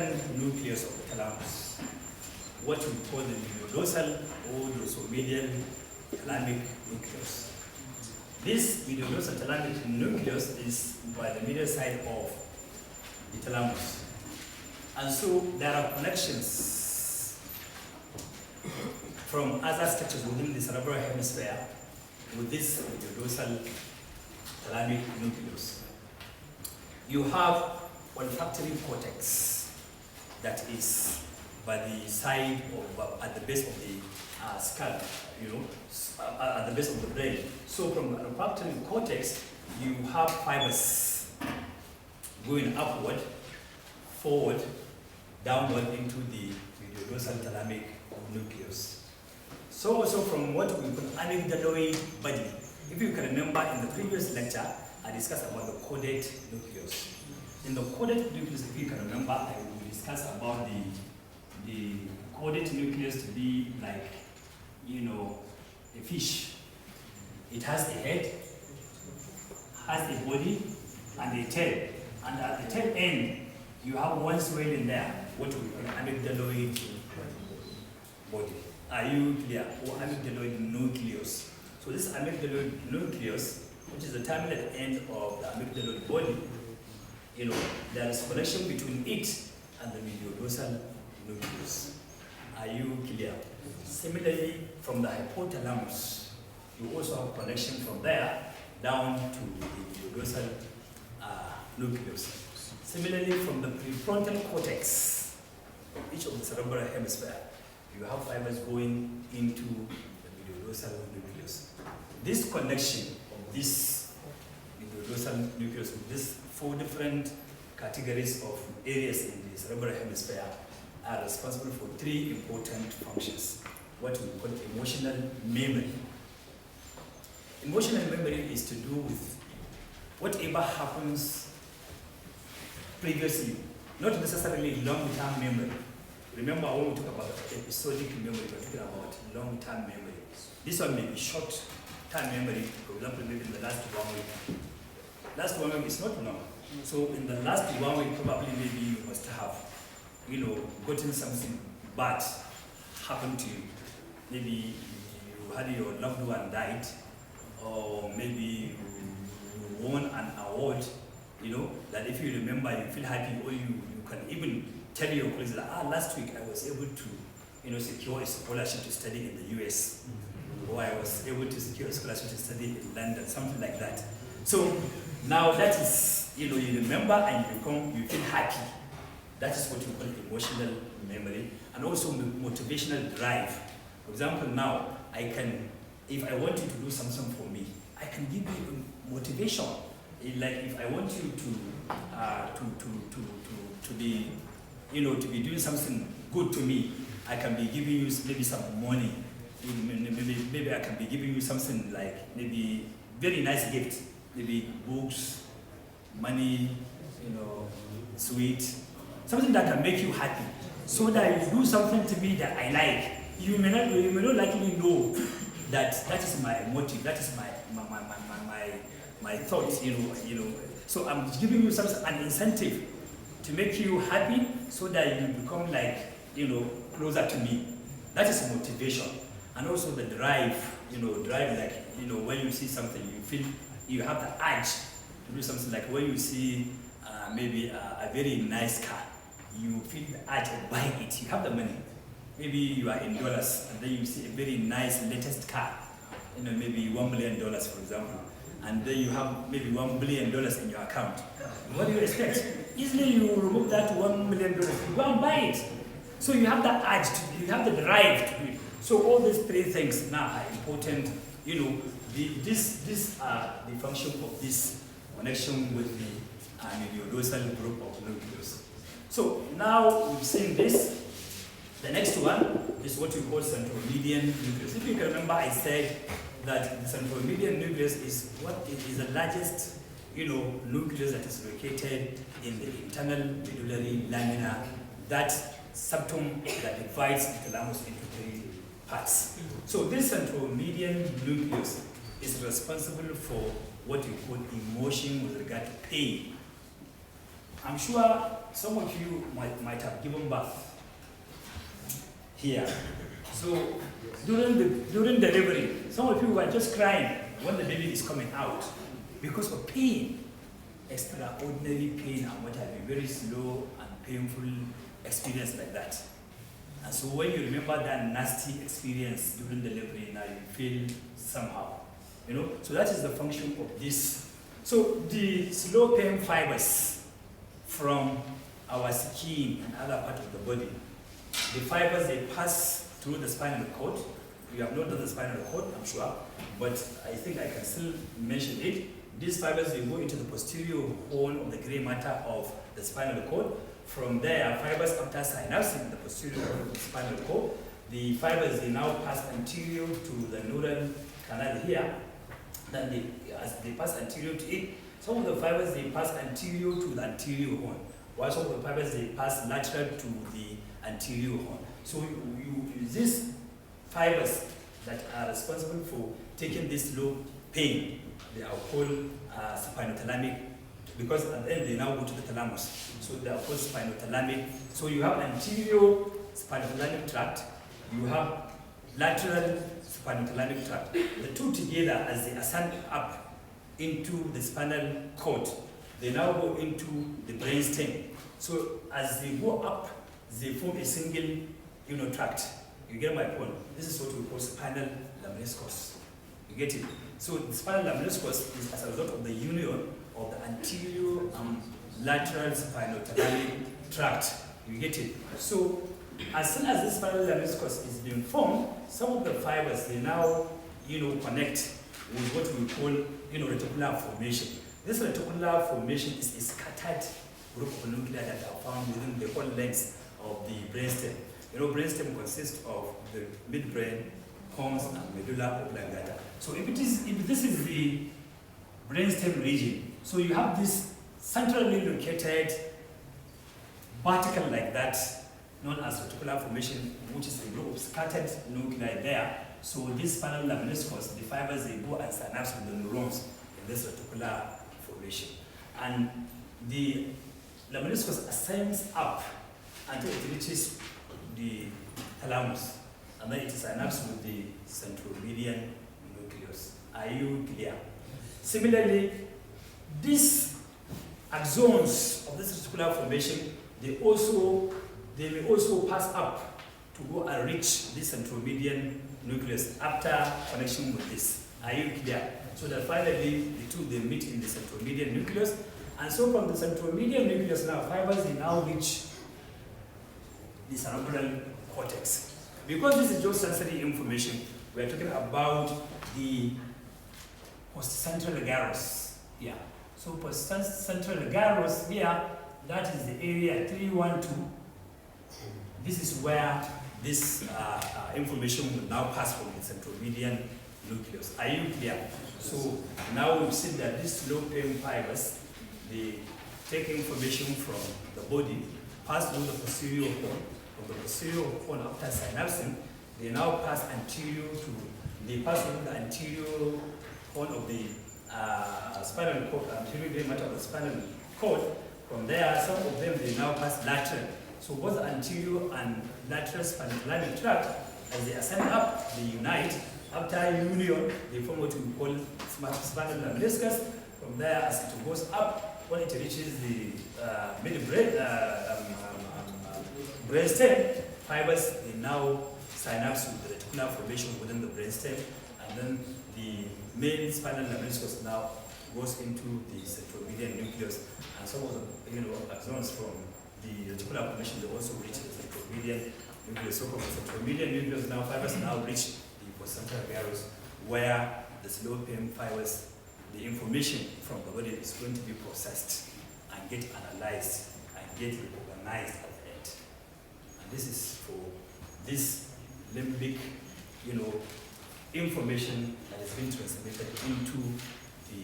western nucleus of the thalamus, what we call the mediodorsal or dorsomedian thalamic nucleus. This mediodorsal thalamic nucleus is by the medial side of the thalamus. And so there are connections from other structures within the cerebral hemisphere with this mediodorsal thalamic nucleus. You have olfactory cortex that is by the side of, at the base of the skull, at the base of the brain. So from the olfactory cortex, you have fibers going upward, forward, downward into the mediodorsal thalamic nucleus. So also from what we call amygdaloid body. If you can remember in the previous lecture, I discussed about the caudate nucleus. In the caudate nucleus, if you can remember, I will discuss about the caudate nucleus to be like, a fish. It has a head, has a body, and a tail. And at the tail end, you have one swelling there, what we call amygdaloid body. Are you clear? Or amygdaloid nucleus. So this amygdaloid nucleus, which is the terminal end of the amygdaloid body, there is connection between it and the mediodorsal nucleus. Are you clear? Similarly, from the hypothalamus, you also have connection from there down to the mediodorsal nucleus. Similarly, from the prefrontal cortex, each of the cerebral hemisphere, you have fibers going into the mediodorsal nucleus. This connection of this mediodorsal nucleus with these 4 different categories of areas in the cerebral hemisphere are responsible for 3 important functions, what we call emotional memory. Emotional memory is to do with whatever happens previously, not necessarily long-term memory. Remember when we talk about episodic memory, we're talking about long-term memory. This one may be short-term memory, for example, maybe in the last 1 week. Last 1 week is not long. So in the last 1 week, probably maybe you must have, gotten something bad happened to you. Maybe you had your loved one died, or maybe you won an award, that if you remember, you feel happy, or you can even tell your colleagues that, last week I was able to, secure a scholarship to study in the US, or I was able to secure a scholarship to study in London, something like that. So now that is, you remember and you feel happy. That is what we call emotional memory, and also motivational drive. For example, now if I want you to do something for me, I can give you motivation. Like if I want you to be, to be doing something good to me, I can be giving you maybe some money. Maybe I can be giving you something like maybe very nice gift, maybe books, money, sweet, something that can make you happy, so that you do something to me that I like. You may not likely know that is my motive, that is my thoughts, So I'm giving you an incentive to make you happy, so that you become like, closer to me. That is motivation. And also the drive, drive like, when you see something, you feel you have the urge to do something. Like when you see maybe a very nice car, you feel the urge of buying it. You have the money. Maybe you are in dollars, and then you see a very nice latest car, maybe $1 million, for example, and then you have maybe $1 billion in your account. What do you expect? Easily you remove that $1 million, you go and buy it. So you have that urge, you have the drive to do it. So all these 3 things now are important. These are the function of this connection with the mediodorsal group of nucleus. So now we've seen this. The next one is what we call centromedian nucleus. If you can remember, I said that the centromedian nucleus is the largest, nucleus that is located in the internal medullary lamina, that septum that divides the thalamus into 3 parts. So this centromedian nucleus is responsible for what we call emotion with regard to pain. I'm sure some of you might have given birth here. So during delivery, some of you were just crying when the baby is coming out because of pain, extraordinary pain, and what have you, very slow and painful experience like that. And so when you remember that nasty experience during delivery, now you feel somehow, you know. So that is the function of this. So the slow pain fibers from our skin and other part of the body, the fibers, they pass through the spinal cord. You have not done the spinal cord, I'm sure, but I think I can still mention it. These fibers, they go into the posterior horn of the gray matter of the spinal cord. From there, fibers after synapsing the posterior horn of the spinal cord, the fibers, they now pass anterior to the neural canal here. Then as they pass anterior to it, some of the fibers, they pass anterior to the anterior horn, while some of the fibers, they pass lateral to the anterior horn. So these fibers that are responsible for taking this low pain, they are called spinothalamic, because at the end they now go to the thalamus. So they are called spinothalamic. So you have anterior spinothalamic tract, you have lateral spinothalamic tract. The two together, as they ascend up into the spinal cord, they now go into the brainstem. So as they go up, they form a single tract. You get my point? This is what we call spinal lemniscus. You get it? So the spinal lemniscus is as a result of the union of the anterior and lateral spinothalamic tract. You get it? So as soon as this spinal lemniscus is being formed, some of the fibers, they now connect with what we call reticular formation. This reticular formation is a scattered group of nuclei that are found within the whole length of the brainstem. Brainstem consists of the midbrain, pons, and medulla oblongata. So if this is the brainstem region, so you have this centrally located particle like that, known as reticular formation, which is a group of scattered nuclei there. So this spinal lemniscus, the fibers, they go and synapse with the neurons in this reticular formation. And the lemniscus ascends up until it reaches the thalamus, and then it synapses with the centromedian nucleus. Are you clear? Similarly, these axons of this reticular formation, they may also pass up to go and reach the centromedian nucleus after connection with this. Are you clear? So that finally the two, they meet in the centromedian nucleus, and so from the centromedian nucleus now, fibers, they now reach the cerebral cortex. Because this is just sensory information, we are talking about the postcentral gyrus here. So postcentral gyrus here, that is the area 312. This is where this information will now pass from the centromedian nucleus. Are you clear? So now we've seen that these low pain fibers, they take information from the body, pass through the posterior horn. From the posterior horn after synapsing, they now pass anterior to, they pass through the anterior horn of the spinal cord, anterior matter of the spinal cord. From there, some of them, they now pass lateral. So both the anterior and lateral spinothalamic tract, as they ascend up, they unite. After union, they form what we call spinal lemniscus. From there, as it goes up, when it reaches the brainstem, fibers, they now synapse with the reticular formation within the brainstem, and then the main spinal lemniscus now goes into the centromedian nucleus, and some of the axons from the reticular formation, they also reach the centromedian nucleus. So from the centromedian nucleus now, fibers now reach the postcentral gyrus, where the slow pain fibers, the information from the body is going to be processed and get analyzed and get recognized at the end. And this is for this limbic, information that is being transmitted into the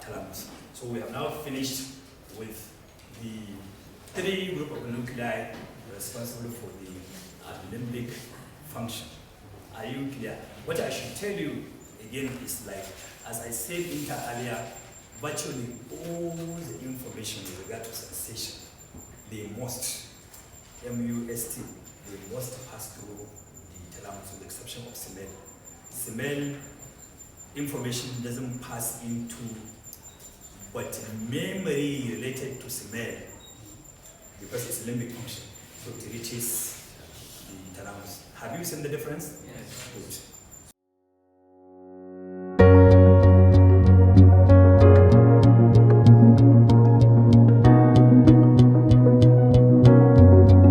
thalamus. So we have now finished with the three group of nuclei responsible for the limbic function. Are you clear? What I should tell you again is, like, as I said earlier, virtually all the information with regard to sensation, they must, M-U-S-T, they must pass through the thalamus with the exception of smell. Smell information doesn't pass into, but memory related to smell, because it's a limbic function, so it reaches the thalamus. Have you seen the difference? Yes. Good.